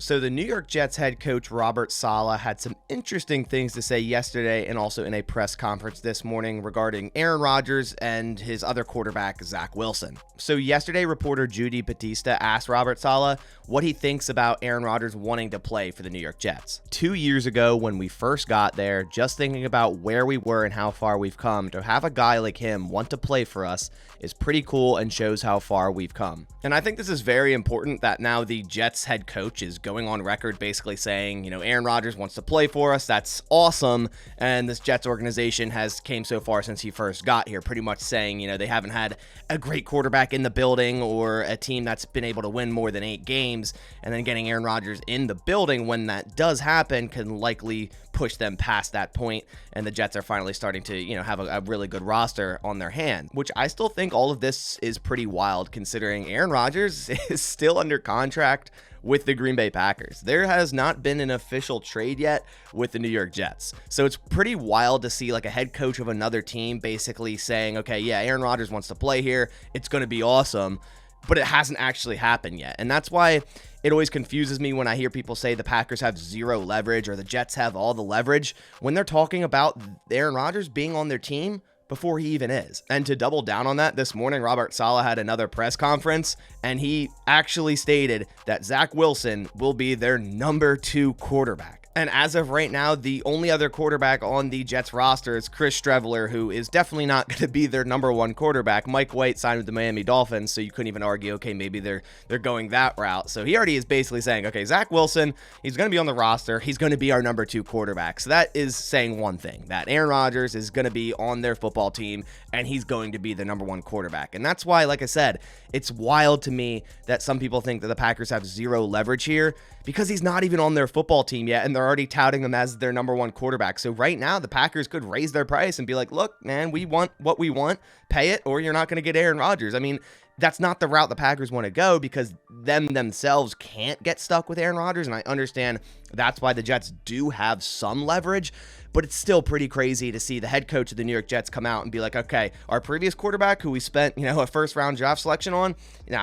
So the New York Jets head coach Robert Saleh had some interesting things to say yesterday and also in a press conference this morning regarding Aaron Rodgers and his other quarterback, Zach Wilson. So yesterday, reporter Judy Batista asked Robert Saleh what he thinks about Aaron Rodgers wanting to play for the New York Jets. 2 years ago, when we first got there, just thinking about where we were and how far we've come, to have a guy like him want to play for us is pretty cool and shows how far we've come. And I think this is very important that now the Jets head coach is going on record basically saying, Aaron Rodgers wants to play for us. That's awesome. And this Jets organization has came so far since he first got here, pretty much saying, they haven't had a great quarterback in the building or a team that's been able to win more than 8 games. And then getting Aaron Rodgers in the building when that does happen can likely push them past that point, and the Jets are finally starting to, have a really good roster on their hand, which I still think all of this is pretty wild considering Aaron Rodgers is still under contract with the Green Bay Packers. There has not been an official trade yet with the New York Jets. So it's pretty wild to see like a head coach of another team basically saying, okay, yeah, Aaron Rodgers wants to play here. It's going to be awesome. But it hasn't actually happened yet. And that's why it always confuses me when I hear people say the Packers have zero leverage or the Jets have all the leverage when they're talking about Aaron Rodgers being on their team before he even is. And to double down on that, this morning, Robert Saleh had another press conference, and he actually stated that Zach Wilson will be their number 2 quarterback. And as of right now, the only other quarterback on the Jets roster is Chris Streveler, who is definitely not going to be their number 1 quarterback. Mike White signed with the Miami Dolphins, so you couldn't even argue, okay, maybe they're going that route. So he already is basically saying, okay, Zach Wilson, he's going to be on the roster. He's going to be our number 2 quarterback. So that is saying one thing, that Aaron Rodgers is going to be on their football team, and he's going to be the number 1 quarterback. And that's why, like I said, it's wild to me that some people think that the Packers have zero leverage here because he's not even on their football team yet, and they're already touting him as their number 1 quarterback. So right now, the Packers could raise their price and be like, look, man, we want what we want, pay it, or you're not going to get Aaron Rodgers. I mean, that's not the route the Packers want to go because themselves can't get stuck with Aaron Rodgers, and I understand that's why the Jets do have some leverage, but it's still pretty crazy to see the head coach of the New York Jets come out and be like, okay, our previous quarterback who we spent, a first-round draft selection on,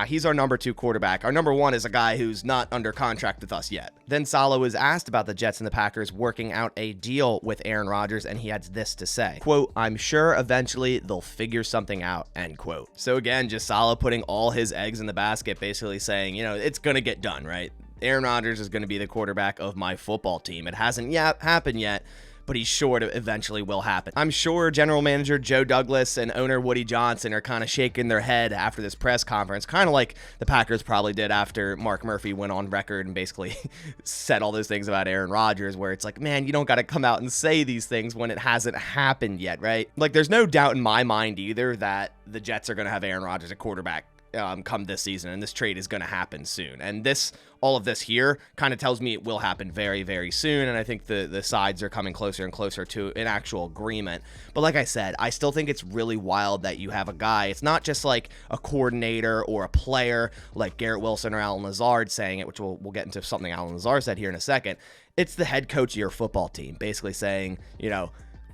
he's our number 2 quarterback. Our number 1 is a guy who's not under contract with us yet. Then Saleh was asked about the Jets and the Packers working out a deal with Aaron Rodgers, and he had this to say, quote, "I'm sure eventually they'll figure something out," end quote. So again, just Saleh putting all his eggs in the basket, basically saying, it's going to get done, right? Aaron Rodgers is going to be the quarterback of my football team. It hasn't yet happened yet, but he's sure it eventually will happen. I'm sure general manager Joe Douglas and owner Woody Johnson are kind of shaking their head after this press conference, kind of like the Packers probably did after Mark Murphy went on record and basically said all those things about Aaron Rodgers, where it's like, man, you don't got to come out and say these things when it hasn't happened yet, right? Like, there's no doubt in my mind either that the Jets are going to have Aaron Rodgers at quarterback come this season, and this trade is going to happen soon. And all of this here kind of tells me it will happen very, very soon, and I think the sides are coming closer and closer to an actual agreement. But like I said, I still think it's really wild that you have a guy, it's not just like a coordinator or a player like Garrett Wilson or Alan Lazard saying it, which we'll get into something Alan Lazard said here in a second. It's the head coach of your football team basically saying,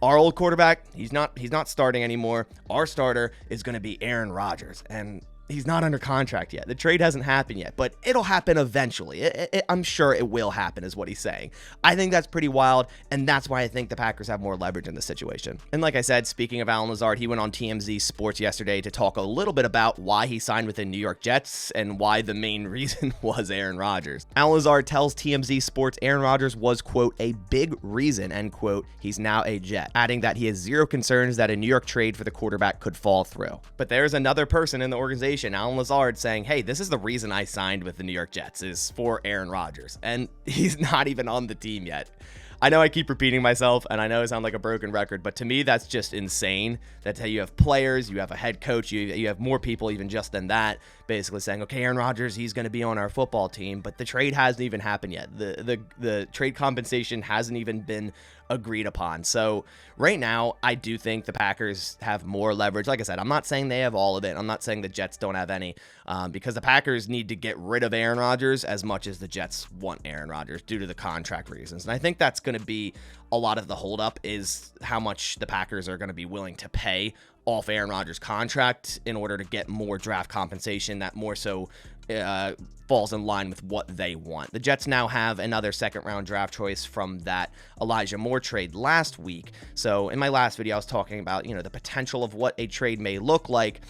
our old quarterback, he's not starting anymore. Our starter is going to be Aaron Rodgers, and he's not under contract yet. The trade hasn't happened yet, but it'll happen eventually. I'm sure it will happen is what he's saying. I think that's pretty wild, and that's why I think the Packers have more leverage in this situation. And like I said, speaking of Alan Lazard, he went on TMZ Sports yesterday to talk a little bit about why he signed with the New York Jets and why the main reason was Aaron Rodgers. Alan Lazard tells TMZ Sports Aaron Rodgers was, quote, "a big reason," end quote, he's now a Jet, adding that he has zero concerns that a New York trade for the quarterback could fall through. But there's another person in the organization, Alan Lazard, saying, hey, this is the reason I signed with the New York Jets, is for Aaron Rodgers, and he's not even on the team yet. I know I keep repeating myself, and I know I sound like a broken record, but to me, that's just insane. That's how you have players, you have a head coach, you have more people even just than that, basically saying, okay, Aaron Rodgers, he's going to be on our football team, but the trade hasn't even happened yet. The trade compensation hasn't even been agreed upon. So right now, I do think the Packers have more leverage. Like I said, I'm not saying they have all of it. I'm not saying the Jets don't have any, because the Packers need to get rid of Aaron Rodgers as much as the Jets want Aaron Rodgers due to the contract reasons. And I think that's going to be a lot of the holdup, is how much the Packers are going to be willing to pay off Aaron Rodgers' contract in order to get more draft compensation that more so falls in line with what they want. The Jets now have another second-round draft choice from that Elijah Moore trade last week. So in my last video, I was talking about, the potential of what a trade may look like.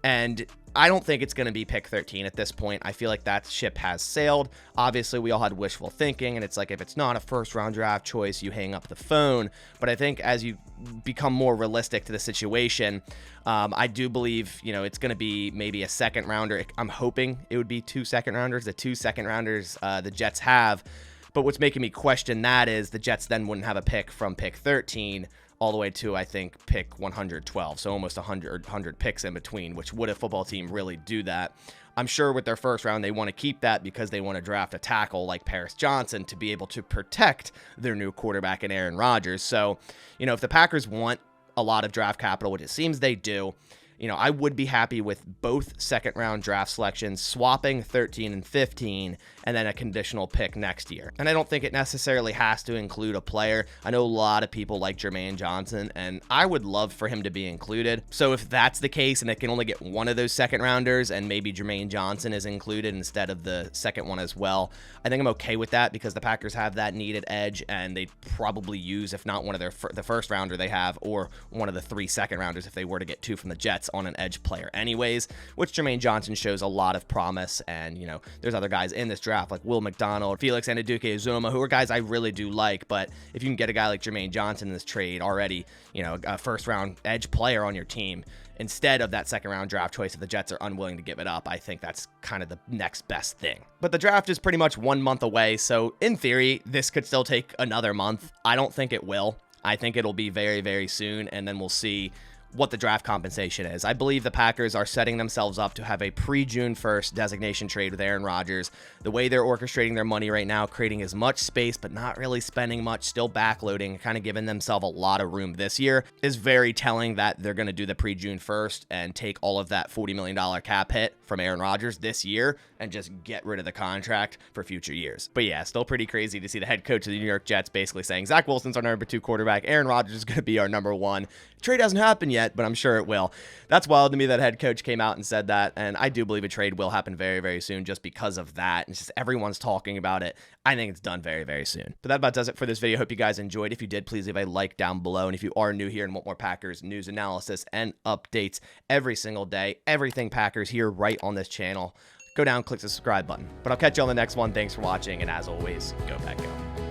And I don't think it's going to be pick 13 at this point. I feel like that ship has sailed. Obviously, we all had wishful thinking, and it's like if it's not a first-round draft choice, you hang up the phone. But I think as you become more realistic to the situation, I do believe, it's going to be maybe a second-rounder. I'm hoping it would be 2 second-rounders. The 2 second-rounders the Jets have. But what's making me question that is the Jets then wouldn't have a pick from pick 13 all the way to, I think, pick 112. So almost 100 picks in between, which would a football team really do that? I'm sure with their first round, they want to keep that because they want to draft a tackle like Paris Johnson to be able to protect their new quarterback in Aaron Rodgers. So, if the Packers want a lot of draft capital, which it seems they do, I would be happy with both second round draft selections, swapping 13 and 15, and then a conditional pick next year. And I don't think it necessarily has to include a player. I know a lot of people like Jermaine Johnson, and I would love for him to be included. So if that's the case and it can only get one of those second rounders and maybe Jermaine Johnson is included instead of the second one as well, I think I'm okay with that because the Packers have that needed edge and they'd probably use, if not one of the first rounder they have, or one of the 3 second rounders if they were to get 2 from the Jets on an edge player anyways, which Jermaine Johnson shows a lot of promise. And, there's other guys in this draft like Will McDonald, Felix Anudike-Uzomah, who are guys I really do like. But if you can get a guy like Jermaine Johnson in this trade already, a first round edge player on your team instead of that second round draft choice, if the Jets are unwilling to give it up, I think that's kind of the next best thing. But the draft is pretty much 1 month away. So in theory, this could still take another month. I don't think it will. I think it'll be very, very soon. And then we'll see what the draft compensation is. I believe the Packers are setting themselves up to have a pre-June 1st designation trade with Aaron Rodgers. The way they're orchestrating their money right now, creating as much space but not really spending much, still backloading, kind of giving themselves a lot of room this year, is very telling that they're going to do the pre-June 1st and take all of that $40 million cap hit from Aaron Rodgers this year and just get rid of the contract for future years. But yeah, still pretty crazy to see the head coach of the New York Jets basically saying Zach Wilson's our number 2 quarterback, Aaron Rodgers is going to be our number 1. Trade hasn't happened yet, but I'm sure it will. That's wild to me that head coach came out and said that, and I do believe a trade will happen very, very soon just because of that. It's just everyone's talking about it. I think it's done very, very soon. But that about does it for this video. Hope you guys enjoyed. If you did, please leave a like down below. And if you are new here and want more Packers news, analysis, and updates every single day, everything Packers here right on this channel, go down, click the subscribe button. But I'll catch you on the next one. Thanks for watching, and as always, go Pack Go.